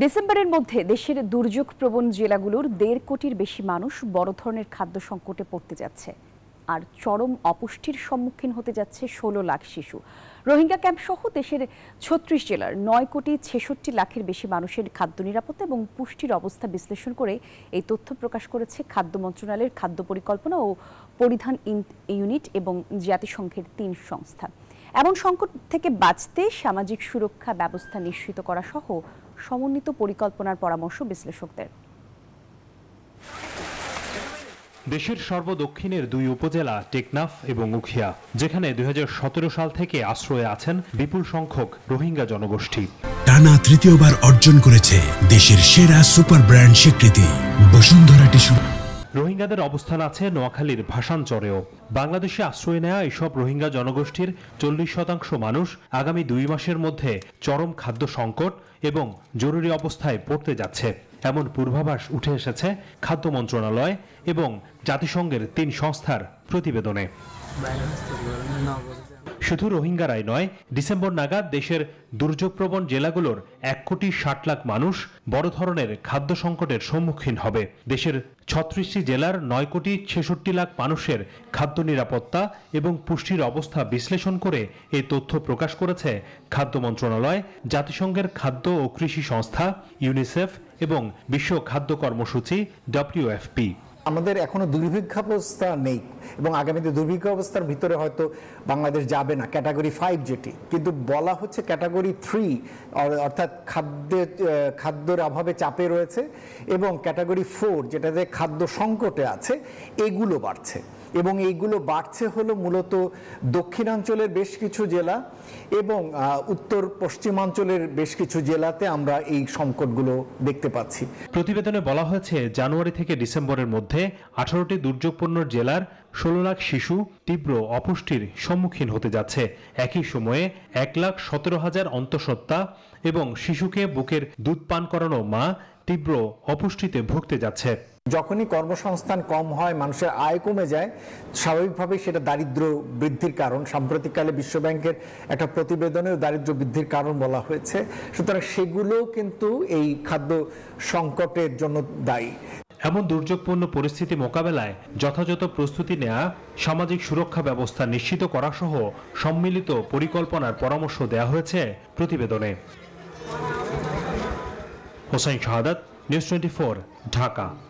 ডিসেম্বরের মধ্যে দেশের দুর্যোগ প্রবণ জেলাগুলোর ১.৫ কোটির বেশি মানুষ বড় ধরনের খাদ্য সংকটে পড়তে যাচ্ছে। আর চরম অপুষ্টির সম্মুখীন হতে যাচ্ছে ১৬ লাখ শিশু। রোহিঙ্গা ক্যাম্প সহ দেশের ৩৬ জেলার ৯ কোটি ৬৬ লাখের বেশি মানুষের খাদ্য নিরাপত্তা এবং পুষ্টির অবস্থা বিশ্লেষণ করে এই তথ্য প্রকাশ করেছে খাদ্য মন্ত্রণালয়ের খাদ্য পরিকল্পনা ও পরিধান ইউনিট এবং জাতিসংঘের ৩ সংস্থা। এমন সংকট থেকে বাঁচতে সামাজিক সুরক্ষা ব্যবস্থা নিশ্চিত করা সহ সমন্বিত পরিকল্পনার পরামর্শ বিশ্লেষকদের। দেশের সর্বদক্ষিণের ২ উপজেলা টেকনাফ এবং উখিয়া, যেখানে ২০১৭ সাল থেকে আশ্রয়ে আছেন বিপুল সংখ্যক রোহিঙ্গা জনগোষ্ঠী। টানা তৃতীয়বার অর্জন করেছে দেশের সেরা সুপার ব্র্যান্ড স্বীকৃতি বসুন্ধরা টিস্যু। রোহিঙ্গাদের অবস্থান আছে নোয়াখালীর ভাসানচরেও। বাংলাদেশে আশ্রয় নেওয়া এসব রোহিঙ্গা জনগোষ্ঠীর ৪০% মানুষ আগামী ২ মাসের মধ্যে চরম খাদ্য সংকট এবং জরুরি অবস্থায় পড়তে যাচ্ছে, এমন পূর্বাভাস উঠে এসেছে খাদ্য মন্ত্রণালয় এবং জাতিসংঘের ৩ সংস্থার প্রতিবেদনে। শুধু রোহিঙ্গারাই নয়, ডিসেম্বর নাগাদ দেশের দুর্যোগপ্রবণ জেলাগুলোর ১ কোটি ৬০ লাখ মানুষ বড় ধরনের খাদ্য সংকটের সম্মুখীন হবে। দেশের ৩৬টি জেলার ৯ কোটি ৬৬ লাখ মানুষের খাদ্য নিরাপত্তা এবং পুষ্টির অবস্থা বিশ্লেষণ করে এই তথ্য প্রকাশ করেছে খাদ্য মন্ত্রণালয়, জাতিসংঘের খাদ্য ও কৃষি সংস্থা, ইউনিসেফ এবং বিশ্ব খাদ্য কর্মসূচি WFP। আমাদের এখনো দুর্ভিক্ষাবস্থা নেই এবং আগামীতে দুর্ভিক্ষাবস্থার ভিতরে হয়তো বাংলাদেশ যাবে না, ক্যাটাগরি 5 যেটি, কিন্তু বলা হচ্ছে ক্যাটাগরি 3 অর্থাৎ খাদ্যের অভাবে চাপে রয়েছে, এবং ক্যাটাগরি 4 যেটাতে খাদ্য সংকটে আছে, এগুলো বাড়ছে। এবং এইগুলো বাড়ছে হলো মূলত দক্ষিণাঞ্চলের বেশ কিছু জেলা এবং উত্তর পশ্চিমাঞ্চলের বেশ কিছু জেলাতে আমরা এই সংকটগুলো দেখতে পাচ্ছি। প্রতিবেদনে বলা হয়েছে, জানুয়ারি থেকে ডিসেম্বরের মধ্যে 18টি দুর্যোগপূর্ণ জেলার ১৬ লাখ শিশু তীব্র অপুষ্টির সম্মুখীন হতে যাচ্ছে। একই সময়ে ১,১৭,০০০ অন্তঃসত্ত্বা এবং শিশুকে বুকের দুধ পান করানো মা তীব্র অপুষ্টিতে ভুগতে যাচ্ছে। যখনই কর্মসংস্থান কম হয়, মানুষের আয় কমে যায়, স্বাভাবিকভাবেই সেটা দারিদ্র বৃদ্ধির কারণ। সাম্প্রতিককালে বিশ্বব্যাংকের একটা প্রতিবেদনেও দারিদ্র বৃদ্ধির কারণ বলা হয়েছে। সুতরাং সেগুলোও কিন্তু এই খাদ্য সংকটের জন্য দায়ী। এমন দুর্যোগপূর্ণ পরিস্থিতি মোকাবেলায় যথাযথ প্রস্তুতি নেওয়া, সামাজিক সুরক্ষা ব্যবস্থা নিশ্চিত করা সহ সম্মিলিত পরিকল্পনার পরামর্শ দেওয়া হয়েছে প্রতিবেদনে। হোসাইন শাহাদাত, নিউজ 24, ঢাকা।